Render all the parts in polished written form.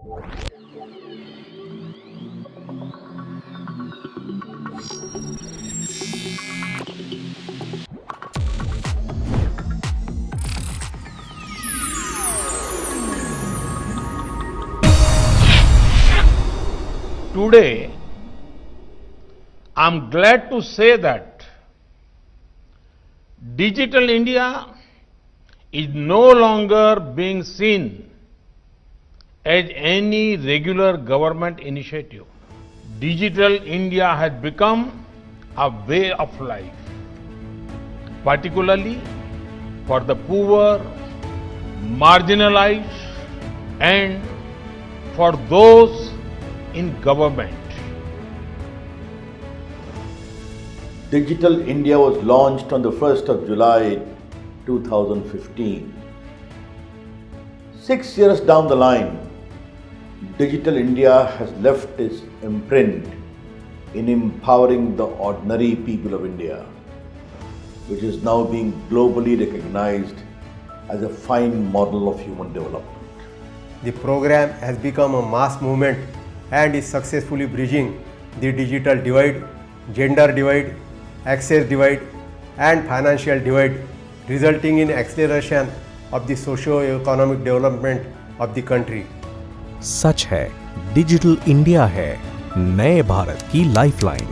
Today, I'm glad to say that Digital India is no longer being seen as any regular government initiative. Digital India has become a way of life, particularly for the poor, marginalized, and for those in government. Digital India was launched on the 1st of July 2015. 6 years down the line, Digital India has left its imprint in empowering the ordinary people of India, which is now being globally recognized as a fine model of human development. The program has become a mass movement and is successfully bridging the digital divide, gender divide, access divide and financial divide, resulting in acceleration of the socio-economic development of the country. सच है, digital India है नए भारत की lifeline,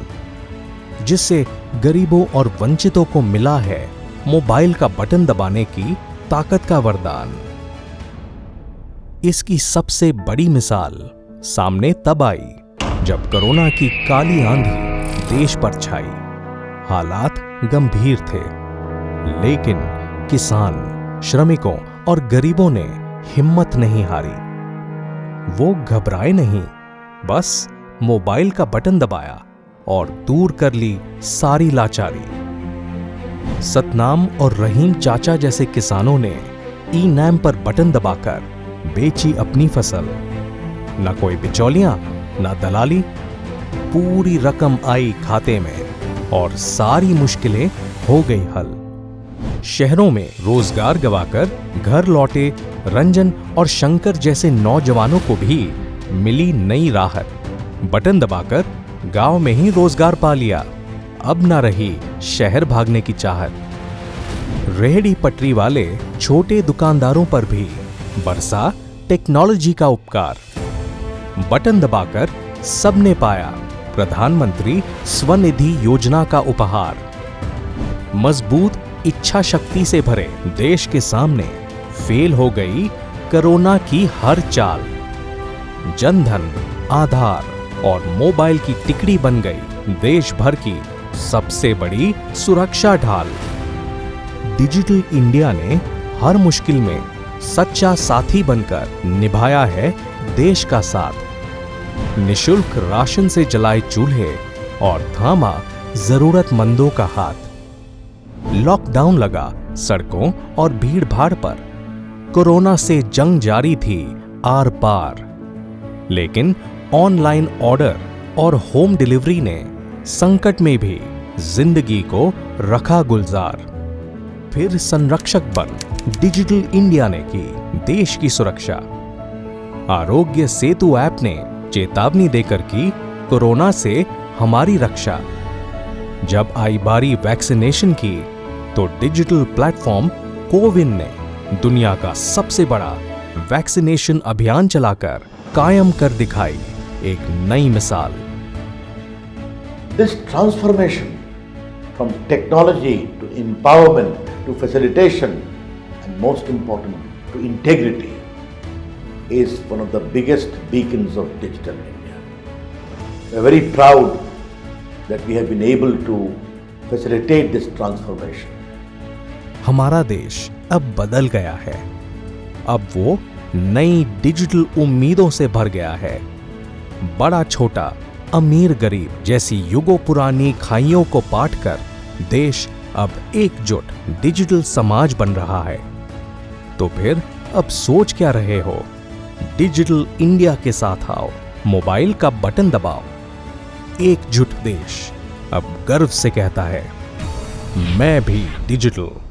जिससे गरीबों और वंचितों को मिला है मोबाइल का बटन दबाने की ताकत का वरदान। इसकी सबसे बड़ी मिसाल सामने तब आई जब कोरोना की काली आंधी देश पर छाई। हालात गंभीर थे, लेकिन किसान, श्रमिकों और गरीबों ने हिम्मत नहीं हारी। वो घबराए नहीं, बस मोबाइल का बटन दबाया और दूर कर ली सारी लाचारी। सतनाम और रहीम चाचा जैसे किसानों ने ई-नैम पर बटन दबाकर बेची अपनी फसल। न कोई बिचौलियां, न दलाली, पूरी रकम आई खाते में और सारी मुश्किलें हो गई हल। शहरों में रोजगार गंवाकर घर लौटे रंजन और शंकर जैसे नौजवानों को भी मिली नई राहत। बटन दबाकर गांव में ही रोजगार पा लिया, अब न रही शहर भागने की चाहत। रेहड़ी पटरी वाले छोटे दुकानदारों पर भी बरसा टेक्नोलॉजी का उपकार। बटन दबाकर सबने पाया प्रधानमंत्री स्वनिधि योजना का उपहार। मजबूत इच्छा शक्ति से भरे देश के सामने फेल हो गई कोरोना की हर चाल। जनधन, आधार और मोबाइल की टिकड़ी बन गई देश भर की सबसे बड़ी सुरक्षा ढाल। डिजिटल इंडिया ने हर मुश्किल में सच्चा साथी बनकर निभाया है देश का साथ। निशुल्क राशन से जलाए चूल्हे और थामा जरूरतमंदों का हाथ। लॉकडाउन लगा सड़कों और भीड़ भाड़ पर, कोरोना से जंग जारी थी आर पार। लेकिन ऑनलाइन ऑर्डर और होम डिलीवरी ने संकट में भी जिंदगी को रखा गुलजार। फिर संरक्षक बन डिजिटल इंडिया ने की देश की सुरक्षा। आरोग्य सेतु ऐप ने चेतावनी देकर की कोरोना से हमारी रक्षा। जब आई बारी वैक्सीनेशन की तो डिजिटल प्लेटफॉर्म कोविन ने दुनिया का सबसे बड़ा वैक्सीनेशन अभियान चलाकर कायम कर दिखाई एक नई मिसाल। This transformation from technology to empowerment to facilitation and most important to integrity is one of the biggest beacons of digital India. We are very proud that we have been able to facilitate this transformation. हमारा देश अब बदल गया है। अब वो नई digital उम्मीदों से भर गया है। बड़ा छोटा, अमीर गरीब जैसी युगों पुरानी खाइयों को पाट कर देश अब एकजुट डिजिटल समाज बन रहा है। तो फिर अब सोच क्या रहे हो? डिजिटल इंडिया के साथ आओ, मोबाइल का बटन दबाओ। एकजुट देश अब गर्व से कहता है, मैं भी डिजिटल।